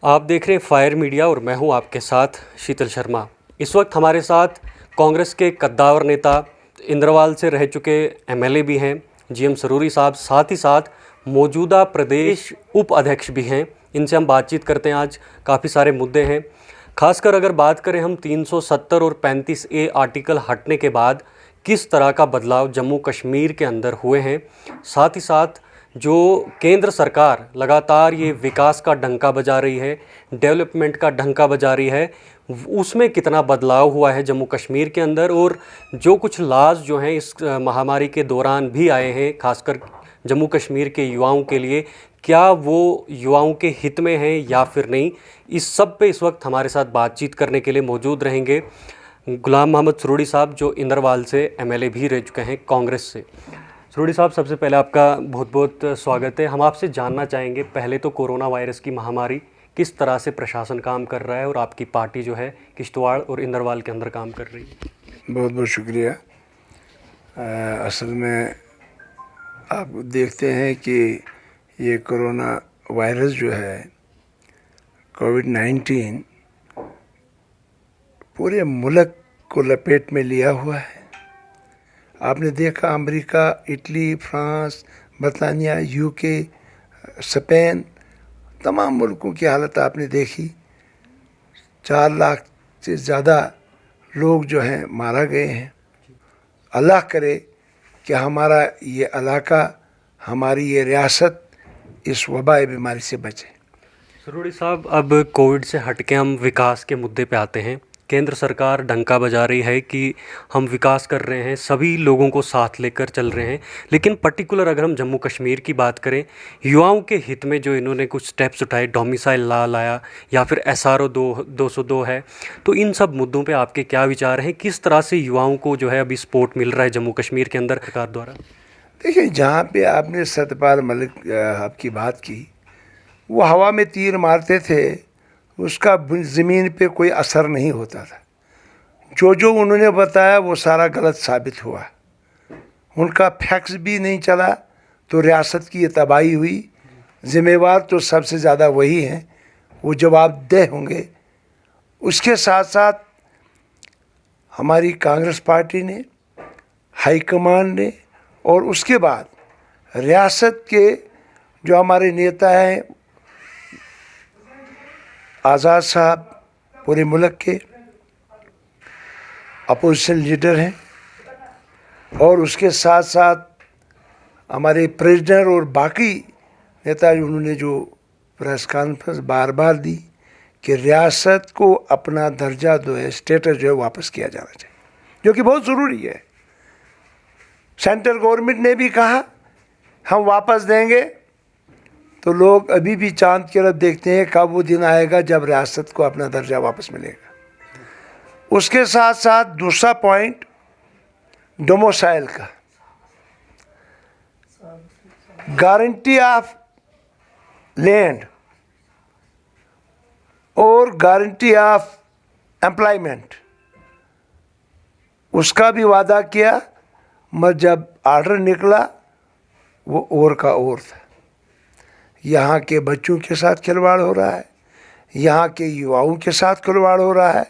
आप देख रहे हैं फायर मीडिया और मैं हूं आपके साथ शीतल शर्मा। इस वक्त हमारे साथ कांग्रेस के कद्दावर नेता, इंद्रवाल से रह चुके एमएलए भी हैं जीएम सरूरी साहब, साथ ही साथ मौजूदा प्रदेश उप अध्यक्ष भी हैं। इनसे हम बातचीत करते हैं। आज काफ़ी सारे मुद्दे हैं। खासकर अगर बात करें हम 370 और 35A आर्टिकल हटने के बाद किस तरह का बदलाव जम्मू कश्मीर के अंदर हुए हैं, साथ ही साथ जो केंद्र सरकार लगातार ये विकास का डंका बजा रही है, डेवलपमेंट का डंका बजा रही है, उसमें कितना बदलाव हुआ है जम्मू कश्मीर के अंदर, और जो कुछ लाज जो हैं इस महामारी के दौरान भी आए हैं खासकर जम्मू कश्मीर के युवाओं के लिए, क्या वो युवाओं के हित में हैं या फिर नहीं, इस सब पे इस वक्त हमारे साथ बातचीत करने के लिए मौजूद रहेंगे गुलाम मोहम्मद सरूरी साहब, जो इंद्रवाल से एमएलए भी रह चुके हैं कांग्रेस से। सरूरी साहब, सबसे पहले आपका बहुत बहुत स्वागत है। हम आपसे जानना चाहेंगे, पहले तो कोरोना वायरस की महामारी किस तरह से प्रशासन काम कर रहा है और आपकी पार्टी जो है किश्तवाड़ और इंद्रवाल के अंदर काम कर रही है। बहुत बहुत शुक्रिया। असल में आप देखते हैं कि ये कोरोना वायरस जो है कोविड-19 पूरे मुल्क को लपेट में लिया हुआ है। आपने देखा अमेरिका, इटली, फ्रांस, बरतानिया, यूके, स्पेन, तमाम मुल्कों की हालत आपने देखी। 4 लाख से ज़्यादा लोग जो हैं मारा गए हैं। अल्लाह करे कि हमारा ये इलाका, हमारी ये रियासत इस वबाई बीमारी से बचे। सरूरी साहब, अब कोविड से हट के हम विकास के मुद्दे पे आते हैं। केंद्र सरकार डंका बजा रही है कि हम विकास कर रहे हैं, सभी लोगों को साथ लेकर चल रहे हैं, लेकिन पर्टिकुलर अगर हम जम्मू कश्मीर की बात करें, युवाओं के हित में जो इन्होंने कुछ स्टेप्स उठाए, डोमिसाइल लॉ लाया या फिर SRO 202 है, तो इन सब मुद्दों पे आपके क्या विचार हैं? किस तरह से युवाओं को जो है अभी सपोर्ट मिल रहा है जम्मू कश्मीर के अंदर सरकार द्वारा? देखिए, जहाँ पे आपने सत्यपाल मलिक आपकी बात की, वो हवा में तीर मारते थे, उसका ज़मीन पे कोई असर नहीं होता था। जो उन्होंने बताया वो सारा गलत साबित हुआ। उनका फैक्स भी नहीं चला तो रियासत की ये तबाही हुई। ज़िम्मेवार तो सबसे ज़्यादा वही हैं, वो जवाबदेह होंगे। उसके साथ साथ हमारी कांग्रेस पार्टी ने, हाईकमान ने, और उसके बाद रियासत के जो हमारे नेता हैं, आज़ाद साहब, पूरे मुल्क के अपोजिशन लीडर हैं, और उसके साथ साथ हमारे प्रेसिडेंट और बाकी नेता, उन्होंने जो प्रेस कॉन्फ्रेंस बार बार दी कि रियासत को अपना दर्जा जो है, स्टेटस जो है वापस किया जाना चाहिए, जो कि बहुत ज़रूरी है। सेंट्रल गवर्नमेंट ने भी कहा हम वापस देंगे, तो लोग अभी भी चांद की तरफ देखते हैं कब वो दिन आएगा जब रियासत को अपना दर्जा वापस मिलेगा। उसके साथ साथ दूसरा पॉइंट डोमिसाइल का, गारंटी ऑफ लैंड और गारंटी ऑफ एम्प्लॉयमेंट, उसका भी वादा किया, मगर जब आर्डर निकला वो और का और था। यहाँ के बच्चों के साथ खिलवाड़ हो रहा है, यहाँ के युवाओं के साथ खिलवाड़ हो रहा है,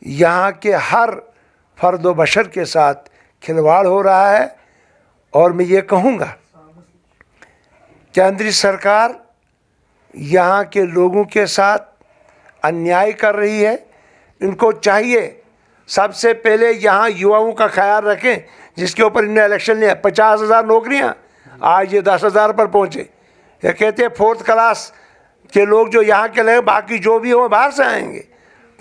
यहाँ के हर फर्द व बशर के साथ खिलवाड़ हो रहा है। और मैं ये कहूँगा, केंद्रीय सरकार यहाँ के लोगों के साथ अन्याय कर रही है। इनको चाहिए सबसे पहले यहाँ युवाओं का ख्याल रखें, जिसके ऊपर इन्हें इलेक्शन लिया। 50,000 नौकरियाँ, आज ये 10,000 पर पहुँचे। ये कहते हैं 4th क्लास के लोग जो यहाँ के लगे, बाकी जो भी हो बाहर से आएंगे।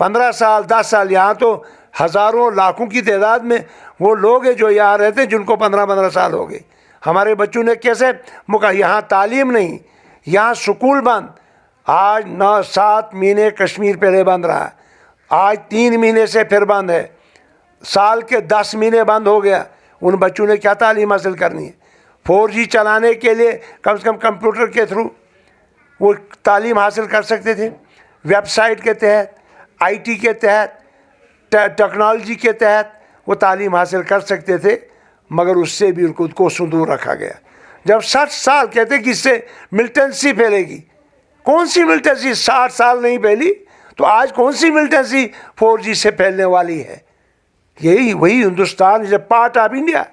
15 साल 10 साल, यहाँ तो हज़ारों लाखों की तादाद में वो लोग हैं जो यहाँ रहते हैं, जिनको 15-15 साल हो गए। हमारे बच्चों ने कैसे मुका, यहाँ तालीम नहीं, यहाँ स्कूल बंद। आज 9-7 महीने कश्मीर पहले बंद रहा, आज 3 महीने से फिर बंद है। साल के 10 महीने बंद हो गया। उन बच्चों ने क्या तालीम हासिल करनी है? 4G चलाने के लिए कम से कम कंप्यूटर के थ्रू वो तालीम हासिल कर सकते थे, वेबसाइट के तहत, IT के तहत, टेक्नोलॉजी के तहत वो तालीम हासिल कर सकते थे, मगर उससे भी उनको दूर रखा गया। जब 60 साल कहते कि इससे मिलिटेंसी फैलेगी, कौन सी मिलिटेंसी 60 साल नहीं फैली, तो आज कौन सी मिलिटेंसी 4G से फैलने वाली है? यही वही Hindustan is a part of India.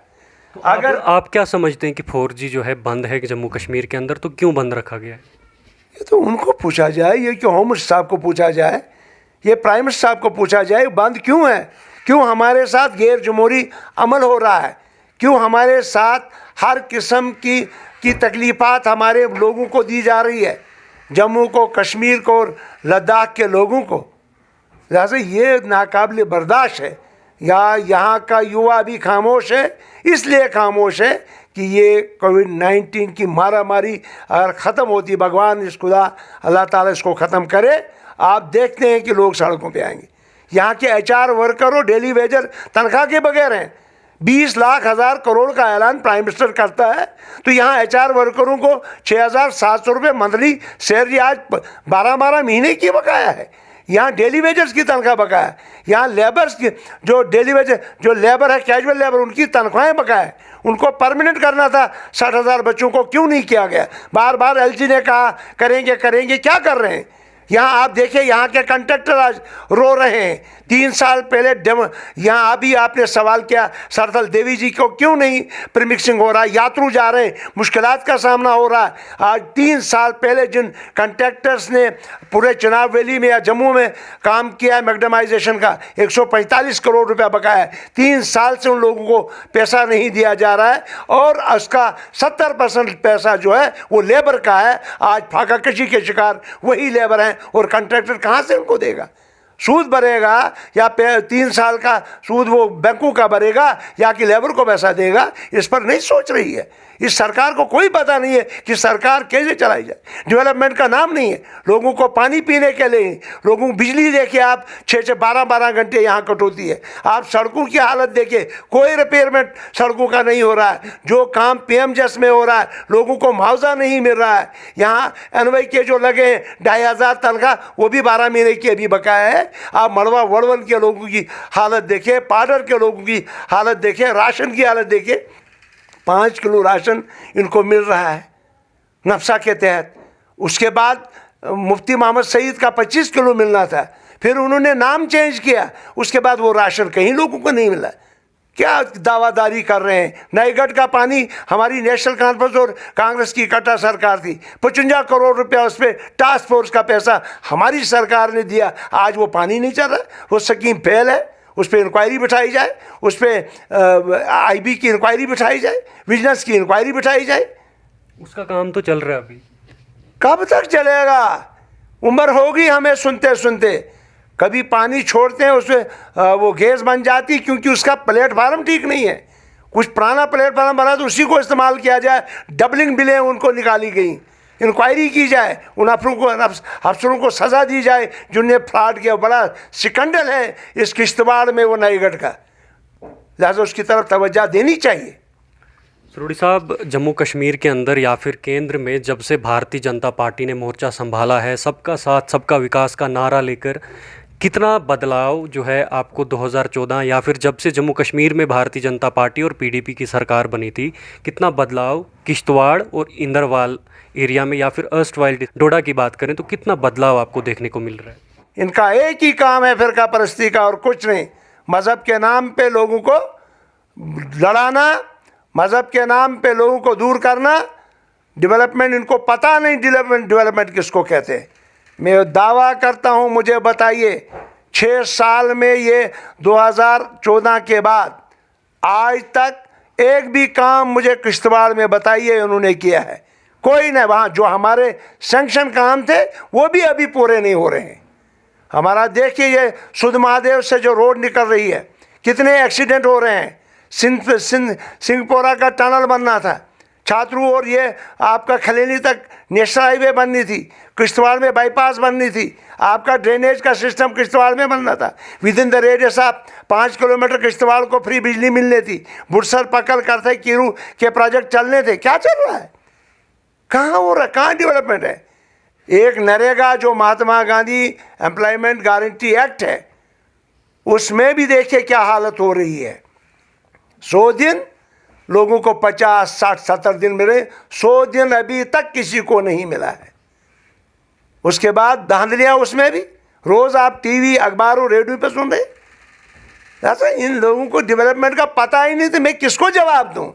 अगर आप क्या समझते हैं कि 4G जो है बंद है जम्मू कश्मीर के अंदर, तो क्यों बंद रखा गया है? ये तो उनको पूछा जाए, ये क्यों होम मिनिस्टर साहब को पूछा जाए, ये प्राइम मिनिस्टर साहब को पूछा जाए बंद क्यों है, क्यों हमारे साथ गैर जमहूरी अमल हो रहा है, क्यों हमारे साथ हर किस्म की तकलीफ़ात हमारे लोगों को दी जा रही है, जम्मू को, कश्मीर को और लद्दाख के लोगों को। लिहाजा ये नाकाबिल बर्दाश्त है। यहाँ का युवा भी खामोश है, इसलिए खामोश है कि ये कोविड-19 की मारामारी अगर ख़त्म होती, भगवान इस खुदा अल्लाह ताला इसको ख़त्म करे, आप देखते हैं कि लोग सड़कों पे आएंगे। यहाँ के HR वर्करों डेली वेजर तनख्वाह के बगैर हैं। 20 लाख हज़ार करोड़ का ऐलान प्राइम मिनिस्टर करता है, तो यहाँ HR वर्करों को 6,700 रुपये मंथली सैलरी आज 12 महीने की बकाया है। यहाँ डेली वेजर्स की तनख्वाह बकाया है। यहाँ लेबर्स की जो डेली वेजर जो लेबर है, कैजुअल लेबर, उनकी तनख्वाहें बकाया है। उनको परमानेंट करना था 60,000 बच्चों को, क्यों नहीं किया गया? बार बार LG ने कहा करेंगे करेंगे, क्या कर रहे हैं? यहाँ आप देखिए, यहाँ के कंट्रैक्टर आज रो रहे हैं। 3 साल पहले यहाँ अभी आपने सवाल किया सरथल देवी जी को क्यों नहीं प्रीमिक्सिंग हो रहा है, यात्रु जा रहे हैं, मुश्किलात का सामना हो रहा है। आज 3 साल पहले जिन कंट्रैक्टर्स ने पूरे चुनाव वैली में या जम्मू में काम किया है मैग्नेटाइजेशन का, 145 करोड़ रुपया बकाया है। 3 साल से उन लोगों को पैसा नहीं दिया जा रहा है और उसका 70% पैसा जो है वो लेबर का है। आज फाका कशी के शिकार वही लेबर हैं और कंट्रैक्टर कहाँ से उनको देगा? सूद भरेगा या 3 साल का सूद वो बैंकों का भरेगा या कि लेबर को पैसा देगा? इस पर नहीं सोच रही है। इस सरकार को कोई पता नहीं है कि सरकार कैसे चलाई जाए। डेवलपमेंट का नाम नहीं है। लोगों को पानी पीने के लिए, लोगों को बिजली देखिए आप 6 12 घंटे यहाँ कटौती है। आप सड़कों की हालत देखिए, कोई रिपेयरमेंट सड़कों का नहीं हो रहा है। जो काम PMJS में हो रहा है, लोगों को मुआवजा नहीं मिल रहा है। यहाँ NY के जो लगे हैं 2,500 तनख्वाह, वो भी 12 महीने की अभी बकाया है। आप मड़वा वड़वन के लोगों की हालत देखिए, पाडर के लोगों की हालत देखिए, राशन की हालत देखिए। 5 किलो राशन इनको मिल रहा है नफसा के तहत। उसके बाद मुफ्ती मोहम्मद सईद का 25 किलो मिलना था, फिर उन्होंने नाम चेंज किया, उसके बाद वो राशन कहीं लोगों को नहीं मिला। क्या दावादारी कर रहे हैं? नईगढ़ का पानी हमारी नेशनल कॉन्फ्रेंस और कांग्रेस की इकट्ठा सरकार थी, 55 करोड़ रुपया उस पर टास्क फोर्स का पैसा हमारी सरकार ने दिया। आज वो पानी नहीं चल रहा, वो स्कीम फेल है। उस पर इंक्वायरी बिठाई जाए, उस पर IB की इंक्वायरी बिठाई जाए, विजिलेंस की इंक्वायरी बिठाई जाए। उसका काम तो चल रहा है अभी, कब तक चलेगा? उम्र होगी हमें सुनते सुनते। कभी पानी छोड़ते हैं उसमें वो गैस बन जाती, क्योंकि उसका प्लेटफार्म ठीक नहीं है। कुछ पुराना प्लेटफार्म बना तो उसी को इस्तेमाल किया जाए। डबलिंग बिलें उनको निकाली गई, इंक्वायरी की जाए, उन अफसरों को सज़ा दी जाए जिन्हें फ्रॉड किया। बड़ा सिकंडल है इस किश्तवाड़ में वो नईगढ़ का, लिहाजा उसकी तरफ तवज्जो देनी चाहिए। सरोड़ी साहब, जम्मू कश्मीर के अंदर या फिर केंद्र में जब से भारतीय जनता पार्टी ने मोर्चा संभाला है, सबका साथ सबका विकास का नारा लेकर, कितना बदलाव जो है आपको 2014 या फिर जब से जम्मू कश्मीर में भारतीय जनता पार्टी और PDP की सरकार बनी थी, कितना बदलाव किश्तवाड़ और इंदरवाल एरिया में या फिर अर्स्टवाइल डोडा की बात करें तो कितना बदलाव आपको देखने को मिल रहा है? इनका एक ही काम है फिरका परस्ती का और कुछ नहीं। मज़हब के नाम पे लोगों को लड़ाना, मज़हब के नाम पे लोगों को दूर करना। डेवलपमेंट इनको पता नहीं, डेवलपमेंट किसको कहते हैं। मैं दावा करता हूँ, मुझे बताइए 6 साल में ये 2014 के बाद आज तक एक भी काम मुझे किश्तवाड़ में बताइए उन्होंने किया है? कोई नहीं। वहाँ जो हमारे सैंक्शन काम थे वो भी अभी पूरे नहीं हो रहे हैं। हमारा देखिए ये सुध महादेव से जो रोड निकल रही है, कितने एक्सीडेंट हो रहे हैं। सिंहपोरा का टनल बनना था, छात्रों और ये आपका खलेनी तक नेशनल हाईवे बननी थी, किश्तवाड़ में बाईपास बननी थी, आपका ड्रेनेज का सिस्टम किश्तवाड़ में बनना था। With in the radius of 5 kilometre Kishtwar को फ्री बिजली मिलनी थी। बुरसर पकल करते कीरू के प्रोजेक्ट चलने थे। क्या चल रहा है? कहाँ हो रहा है? कहाँ डेवलपमेंट है? एक नरेगा जो Mahatma Gandhi employment guarantee act है, उसमें भी देखिए क्या हालत हो रही है। 100 दिन लोगों को 50, 60, 70 दिन मिले, 100 दिन अभी तक किसी को नहीं मिला है। उसके बाद धांधलियाँ उसमें भी, रोज़ आप टीवी अखबार और रेडियो पे सुन रहे। ऐसा इन लोगों को डेवलपमेंट का पता ही नहीं, तो मैं किसको जवाब दूं।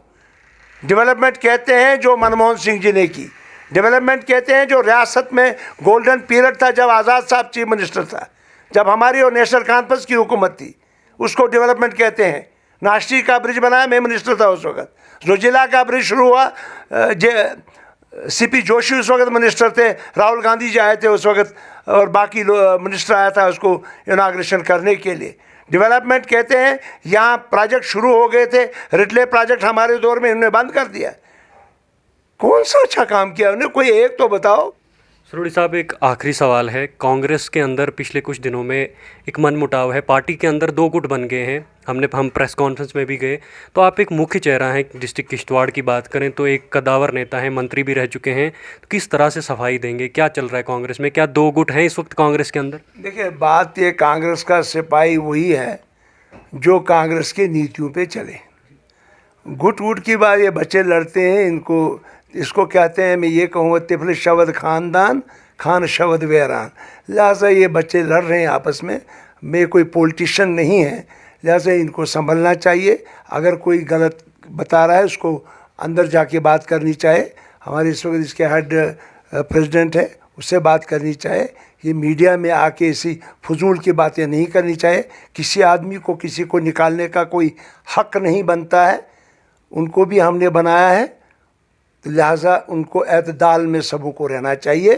डेवलपमेंट कहते हैं जो मनमोहन सिंह जी ने की, डेवलपमेंट कहते हैं जो रियासत में गोल्डन पीरियड था जब आज़ाद साहब चीफ मिनिस्टर था, जब हमारी और नेशनल कॉन्फ्रेंस की हुकूमत थी, उसको डेवलपमेंट कहते हैं। नाश्ती का ब्रिज बनाया, मैं मिनिस्टर था उस वक्त। जोजिला का ब्रिज शुरू हुआ, सीपी जोशी उस वक्त मिनिस्टर थे, राहुल गांधी जी आए थे उस वक्त, और बाकी मिनिस्टर आया था उसको इनाग्रेशन करने के लिए। डेवलपमेंट कहते हैं यहाँ प्रोजेक्ट शुरू हो गए थे, रिटले प्रोजेक्ट हमारे दौर में इन्होंने बंद कर दिया। कौन सा अच्छा काम किया उन्हें, कोई एक तो बताओ। सरोड़ी साहब, एक आखिरी सवाल है। कांग्रेस के अंदर पिछले कुछ दिनों में एक मनमुटाव है, पार्टी के अंदर दो गुट बन गए हैं। हम प्रेस कॉन्फ्रेंस में भी गए, तो आप एक मुख्य चेहरा हैं डिस्ट्रिक्ट किश्तवाड़ की बात करें तो एक कद्दावर नेता हैं, मंत्री भी रह चुके हैं, तो किस तरह से सफाई देंगे? क्या चल रहा है कांग्रेस में? क्या दो गुट हैं इस वक्त कांग्रेस के अंदर? देखिए, बात ये, कांग्रेस का सिपाही वही है जो कांग्रेस की नीतियों पे चले। गुट वुट की बात, ये बच्चे लड़ते हैं, इसको कहते हैं, मैं ये कहूँगा, तिफल शवद खानदान खान शवद वैरान। लिहाजा ये बच्चे लड़ रहे हैं आपस में। मैं कोई पॉलिटिशियन नहीं है, लिहाजा इनको संभलना चाहिए। अगर कोई गलत बता रहा है उसको अंदर जाके बात करनी चाहिए। हमारे इस वक्त इसके हेड प्रेसिडेंट है, उससे बात करनी चाहिए। ये मीडिया में आके ऐसी फजूल की बातें नहीं करनी चाहिए। किसी आदमी को किसी को निकालने का कोई हक नहीं बनता है, उनको भी हमने बनाया है, तो लिहाजा उनको एतदाल में सबों को रहना चाहिए।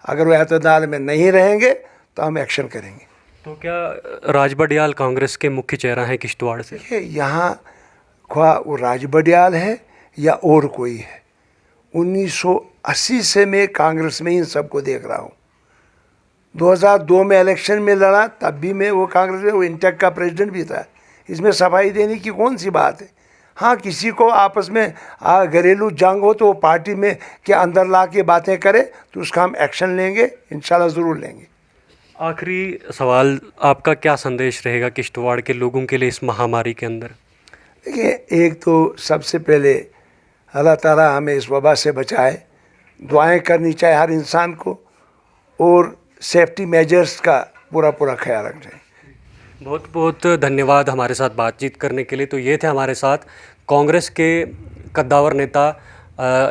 अगर वो एतदाल में नहीं रहेंगे तो हम एक्शन करेंगे। तो क्या राज बडियाल कांग्रेस के मुख्य चेहरा हैं किश्तवाड़ से? देखिए, यहाँ ख्वाह वो राज बडियाल है या और कोई है, 1980 से मैं कांग्रेस में इन सबको देख रहा हूँ। 2002 में इलेक्शन में लड़ा, तब भी मैं वो कांग्रेस में, वो इंटेक का प्रेसिडेंट भी था। इसमें सफाई देने की कौन सी बात है? हाँ, किसी को आपस में घरेलू जंग हो तो वो पार्टी में के अंदर ला के बातें करे तो उसका हम एक्शन लेंगे, इंशाल्लाह ज़रूर लेंगे। आखिरी सवाल, आपका क्या संदेश रहेगा किश्तवाड़ के लोगों के लिए इस महामारी के अंदर? देखिए, एक तो सबसे पहले अल्लाह ताला हमें इस वबा से बचाए, दुआएं करनी चाहिए हर इंसान को, और सेफ्टी मेजर्स का पूरा ख्याल रखना चाहिए। बहुत बहुत धन्यवाद हमारे साथ बातचीत करने के लिए। तो ये थे हमारे साथ कांग्रेस के कद्दावर नेता,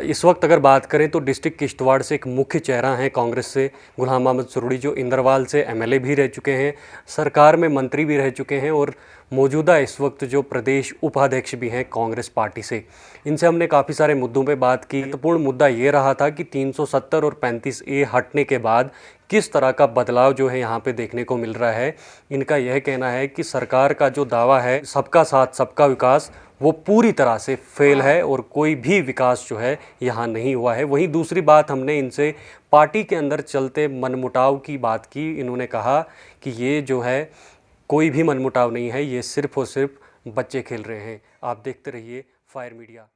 इस वक्त अगर बात करें तो डिस्ट्रिक्ट किश्तवाड़ से एक मुख्य चेहरा हैं कांग्रेस से, गुलाम मोहम्मद सरोड़ी, जो इंदरवाल से एमएलए भी रह चुके हैं, सरकार में मंत्री भी रह चुके हैं, और मौजूदा इस वक्त जो प्रदेश उपाध्यक्ष भी हैं कांग्रेस पार्टी से। इनसे हमने काफ़ी सारे मुद्दों पे बात की। महत्वपूर्ण मुद्दा ये रहा था कि 370 और 35A हटने के बाद किस तरह का बदलाव जो है यहाँ पे देखने को मिल रहा है। इनका यह कहना है कि सरकार का जो दावा है सबका साथ सबका विकास, वो पूरी तरह से फेल है और कोई भी विकास जो है यहाँ नहीं हुआ है। वहीं दूसरी बात, हमने इनसे पार्टी के अंदर चलते मनमुटाव की बात की। इन्होंने कहा कि ये जो है कोई भी मनमुटाव नहीं है, ये सिर्फ और सिर्फ बच्चे खेल रहे हैं। आप देखते रहिए फायर मीडिया।